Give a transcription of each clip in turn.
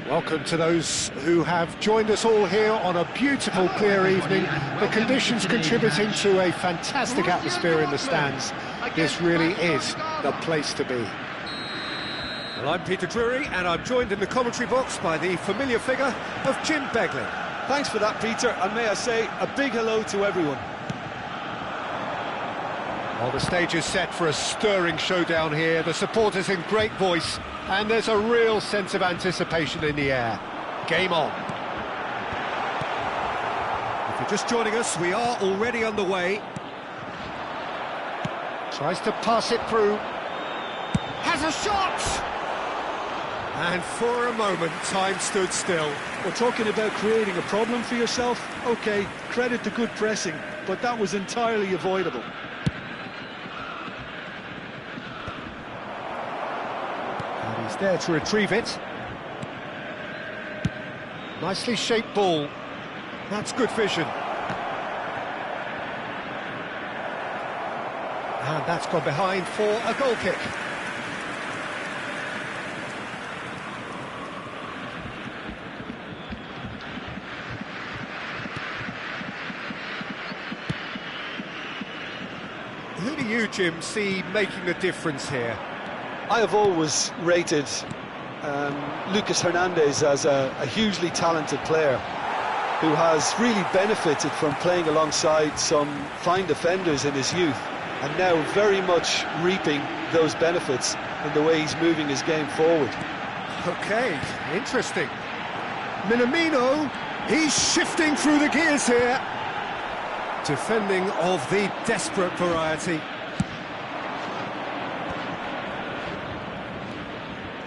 Welcome to those who have joined us all here on a beautiful, clear evening. The conditions contributing to a fantastic atmosphere in the stands. This really is the place to be. Well, I'm Peter Drury, and I'm joined in the commentary box by the familiar figure of Jim Beglin. Thanks for that, Peter, and may I say a big hello to everyone. Well, the stage is set for a stirring showdown here. The supporters in great voice, and there's a real sense of anticipation in the air. Game on. If you're just joining us, we are already underway. Tries to pass it through. Has a shot! And for a moment, time stood still. We're talking about creating a problem for yourself. OK, credit to good pressing, but that was entirely avoidable. And he's there to retrieve it. Nicely shaped ball. That's good vision. And that's gone behind for a goal kick. Who do you, Jim, see making the difference here? I have always rated Lucas Hernandez as a hugely talented player who has really benefited from playing alongside some fine defenders in his youth, and now very much reaping those benefits in the way he's moving his game forward. Okay, interesting. Minamino, he's shifting through the gears here. Defending of the desperate variety.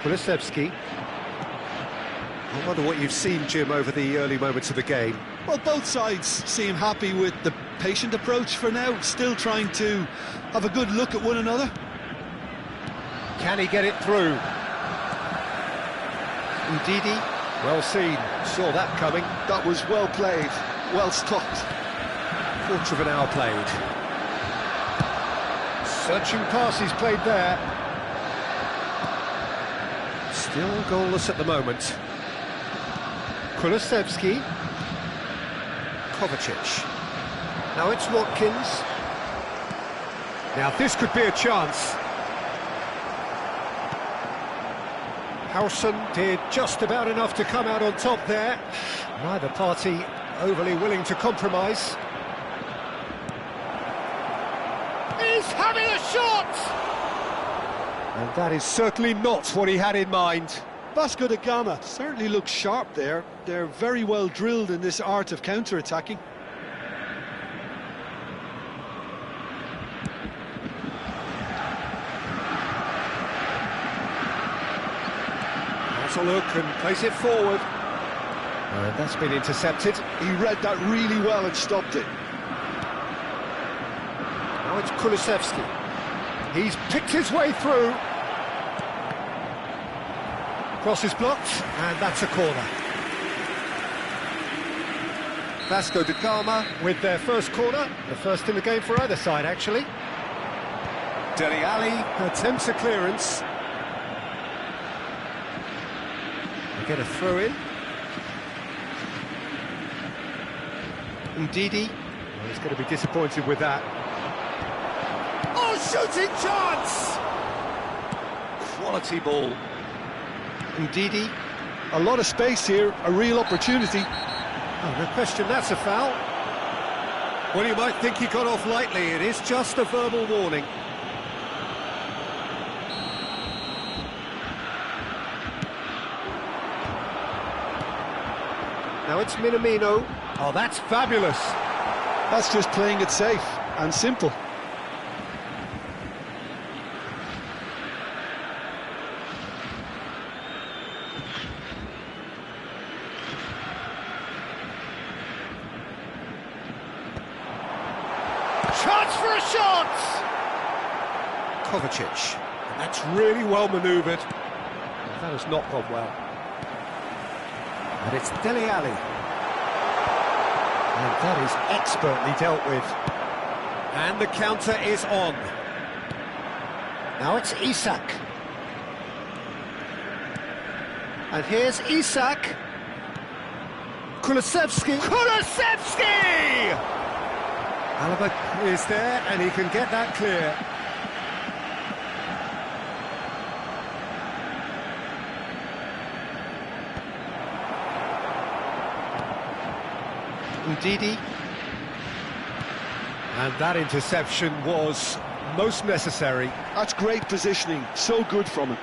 Kulusevski. I wonder what you've seen, Jim, over the early moments of the game. Well, both sides seem happy with the patient approach for now, still trying to have a good look at one another. Can he get it through? Ndidi, well seen, saw that coming. That was well played, well stopped. Quarter of an hour played. Searching pass he's played there. Still goalless at the moment. Kulusevski. Kovacic. Now it's Watkins. Now this could be a chance. Howson did just about enough to come out on top there. Neither party overly willing to compromise. He's having a shot! And that is certainly not what he had in mind. Vasco da Gama certainly looks sharp there. They're very well drilled in this art of counter-attacking. Has a look and plays it forward. And that's been intercepted. He read that really well and stopped it. Now it's Kulusevski. He's picked his way through. Cross is blocked, and that's a corner. Vasco da Gama with their first corner, the first in the game for either side, actually. Dele Alli attempts a clearance. They get a throw in. Ndidi, well, he's going to be disappointed with that. Oh, shooting chance! Quality ball. Ndidi. A lot of space here, a real opportunity. Oh, no question, that's a foul. Well, you might think he got off lightly. It is just a verbal warning. Now it's Minamino. Oh, that's fabulous. That's just playing it safe and simple. Chance for a shot! Kovacic. And that's really well manoeuvred. That has not gone well. And it's Dele Alli. And that is expertly dealt with. And the counter is on. Now it's Isak. And here's Isak. Kulusevski. Allan is there, and he can get that clear. Udidi. And that interception was most necessary. That's great positioning, so good from him.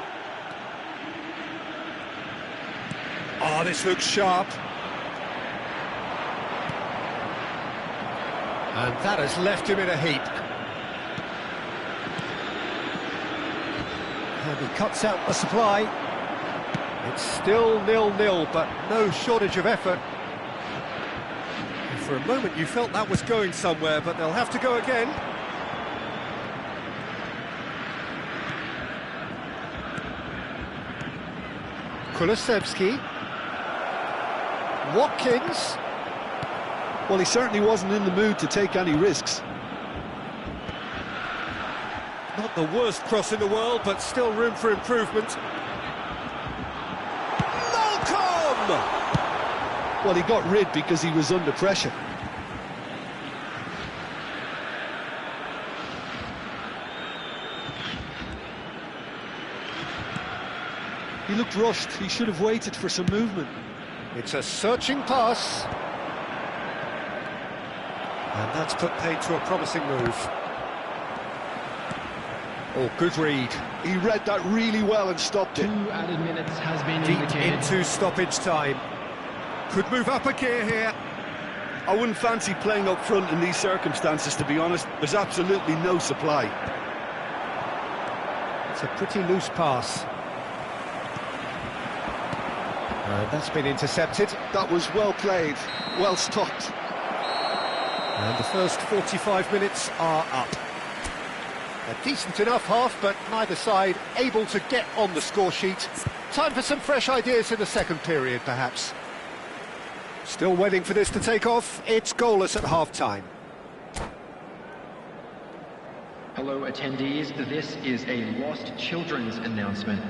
Oh, this looks sharp. And that has left him in a heap. And he cuts out the supply. It's still 0-0, but no shortage of effort. And for a moment you felt that was going somewhere, but they'll have to go again. Kulusevski. Watkins. Well, he certainly wasn't in the mood to take any risks. Not the worst cross in the world, but still room for improvement. Malcolm! Well, he got rid because he was under pressure. He looked rushed. He should have waited for some movement. It's a searching pass. And that's put paid to a promising move. Oh, good read. He read that really well and stopped it. 2 added minutes has been Deep indicated. into stoppage time. Could move up a gear here. I wouldn't fancy playing up front in these circumstances, to be honest. There's absolutely no supply. It's a pretty loose pass. And that's been intercepted. That was well played, well stopped. And the first 45 minutes are up. A decent enough half, but neither side able to get on the score sheet. Time for some fresh ideas in the second period, perhaps. Still waiting for this to take off. It's goalless at half-time. Hello attendees, this is a lost children's announcement.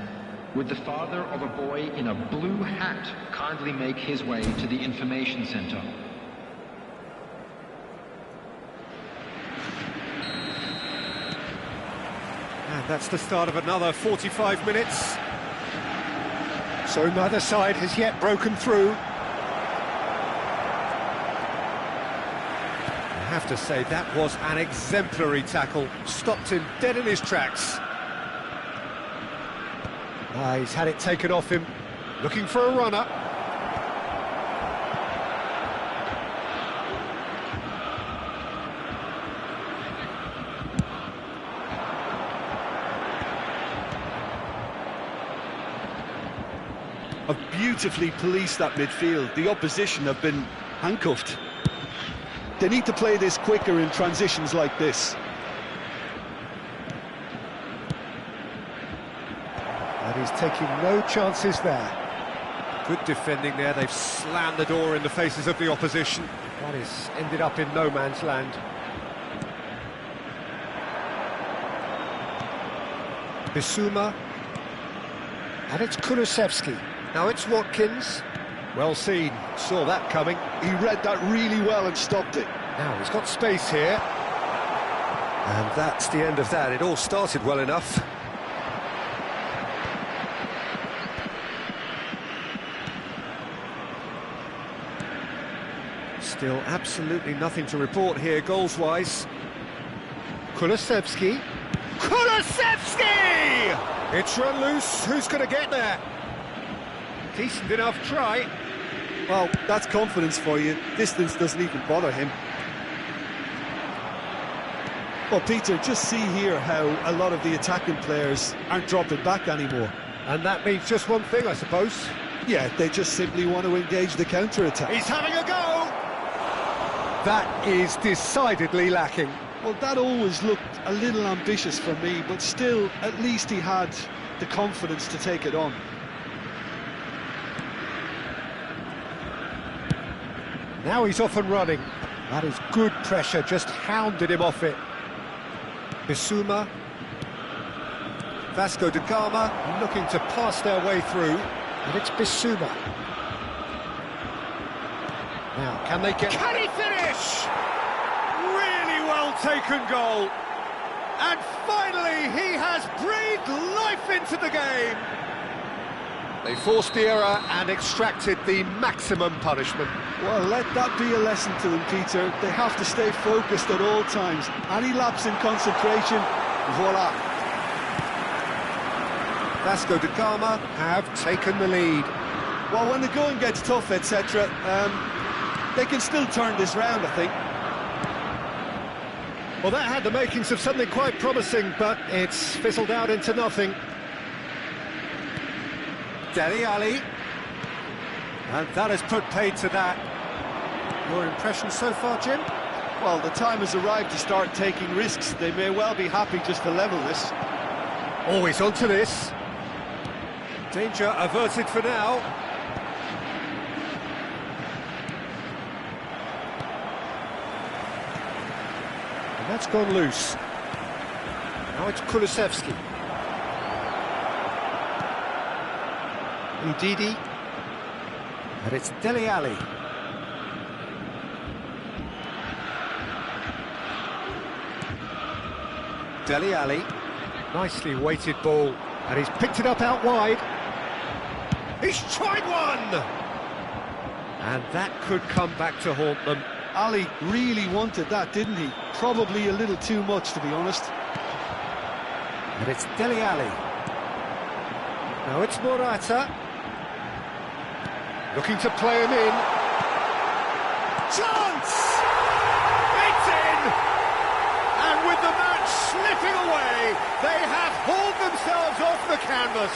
Would the father of a boy in a blue hat kindly make his way to the information center? And that's the start of another 45 minutes. So neither side has yet broken through. I have to say, that was an exemplary tackle. Stopped him dead in his tracks. He's had it taken off him. Looking for a runner. Have beautifully policed that midfield. The opposition have been handcuffed. They need to play this quicker in transitions like this. And he's taking no chances there. Good defending there. They've slammed the door in the faces of the opposition. That has ended up in no man's land. Bissouma. And it's Kulusevski. Now it's Watkins. Well seen, saw that coming. He read that really well and stopped it. Now he's got space here. And that's the end of that. It all started well enough. Still absolutely nothing to report here goals-wise. Kulusevski. Kulusevski! It's run loose. Who's going to get there? Decent enough try. Well, that's confidence for you. Distance doesn't even bother him. Well, Peter, just see here how a lot of the attacking players aren't dropping back anymore. And that means just one thing, I suppose. Yeah, they just simply want to engage the counter-attack. He's having a go! That is decidedly lacking. Well, that always looked a little ambitious for me, but still, at least he had the confidence to take it on. Now he's off and running. That is good pressure, just hounded him off it. Bissouma. Vasco da Gama looking to pass their way through. And it's Bissouma. Now, can they get... Can he finish? Really well taken goal. And finally, he has breathed life into the game. They forced the error and extracted the maximum punishment. Well, let that be a lesson to them, Peter. They have to stay focused at all times. Any lapse in concentration, voila. Vasco da Gama have taken the lead. Well, when the going gets tough, etc., they can still turn this round, I think. Well, that had the makings of something quite promising, but it's fizzled out into nothing. Dele Alli. And that has put paid to that. Your impression so far, Jim? Well, the time has arrived to start taking risks. They may well be happy just to level this. Always onto this. Danger averted for now. And that's gone loose. Now it's Kulusevski. Ndidi. And it's Dele Alli. Dele Alli. Nicely weighted ball. And he's picked it up out wide. He's tried one! And that could come back to haunt them. Ali really wanted that, didn't he? Probably a little too much, to be honest. And it's Dele Alli. Now it's Morata. Looking to play him in. Chance! It's in! And with the match slipping away, they have hauled themselves off the canvas.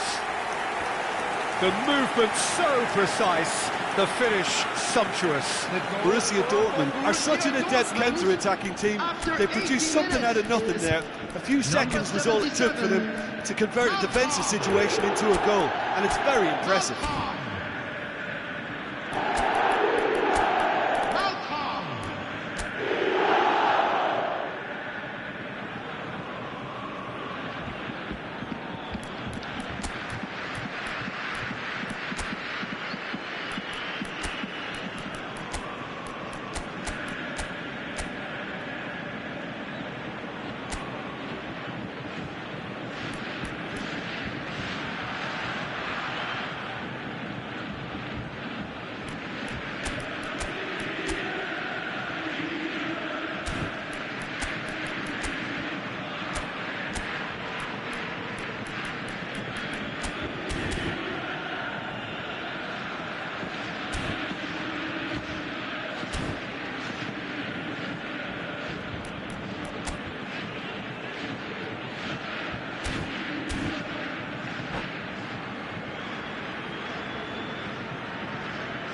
The movement so precise, the finish sumptuous. Borussia Dortmund are such an adept counter-attacking team. They produced something out of nothing there. A few seconds was all it took for them to convert a defensive situation into a goal, and it's very impressive.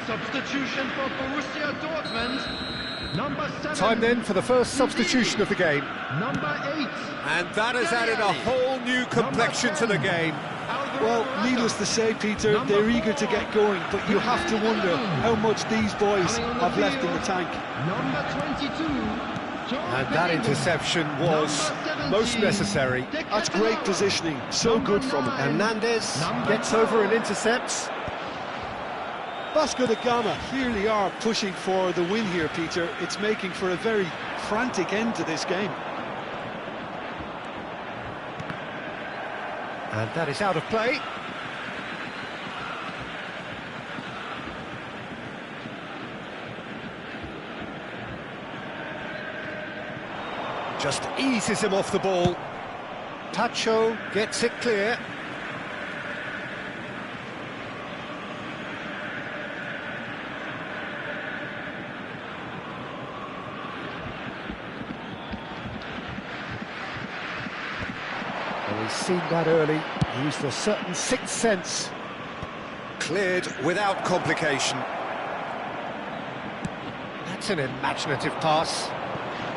Substitution for Borussia Dortmund. Number 7. Time then for the first substitution of the game. Number 8. And that has added a whole new complexion to the game. Well, needless to say, Peter, they're eager to get going, but you have to wonder how much these boys have left in the tank. Number 22. And that interception was most necessary. That's great positioning, so good from him. Hernandez gets over and intercepts. Vasco da Gama clearly are pushing for the win here, Peter. It's making for a very frantic end to this game. And that is out of play. Just eases him off the ball. Tacho gets it clear. He's seen that early, he used a certain sixth sense. Cleared without complication. That's an imaginative pass.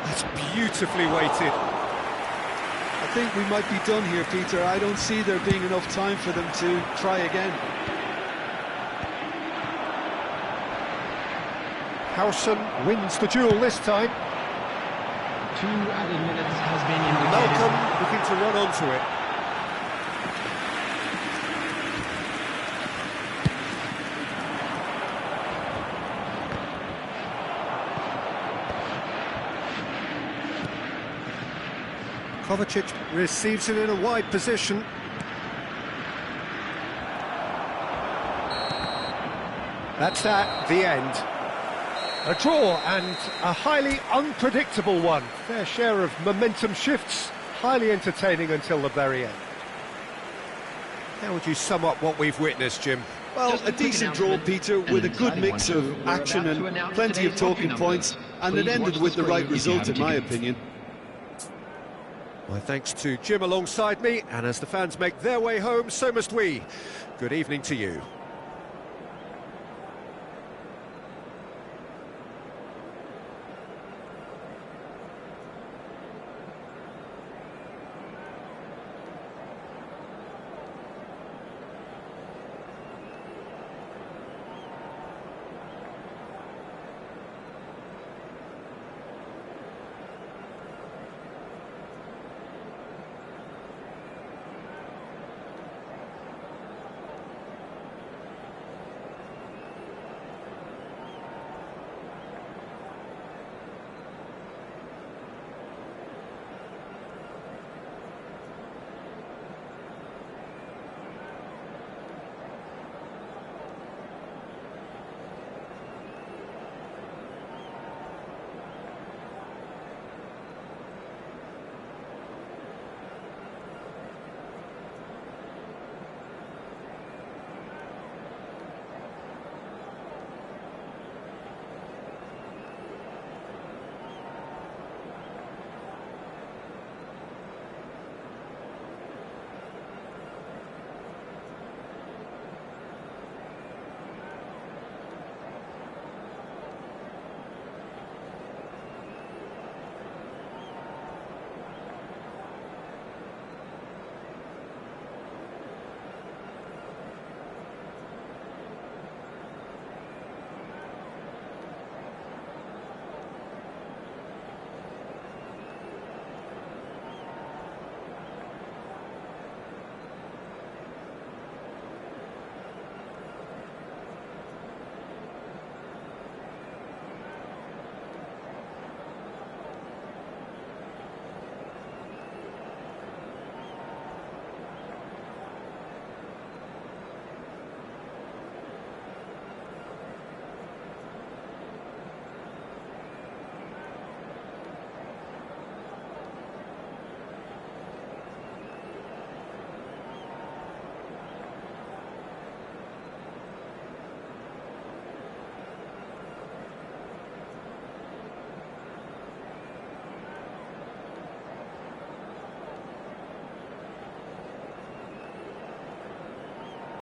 That's beautifully weighted. I think we might be done here, Peter. I don't see there being enough time for them to try again. Howson wins the duel this time. 2 added minutes has been indicated. Malcolm looking to run onto it. Kovacic receives it in a wide position. That's that, the end. A draw, and a highly unpredictable one. Fair share of momentum shifts, highly entertaining until the very end. How would you sum up what we've witnessed, Jim? Well, a decent draw, Peter, with a good mix of action and plenty of talking points, and it ended with the right result, in my opinion. My thanks to Jim alongside me, and as the fans make their way home, so must we. Good evening to you.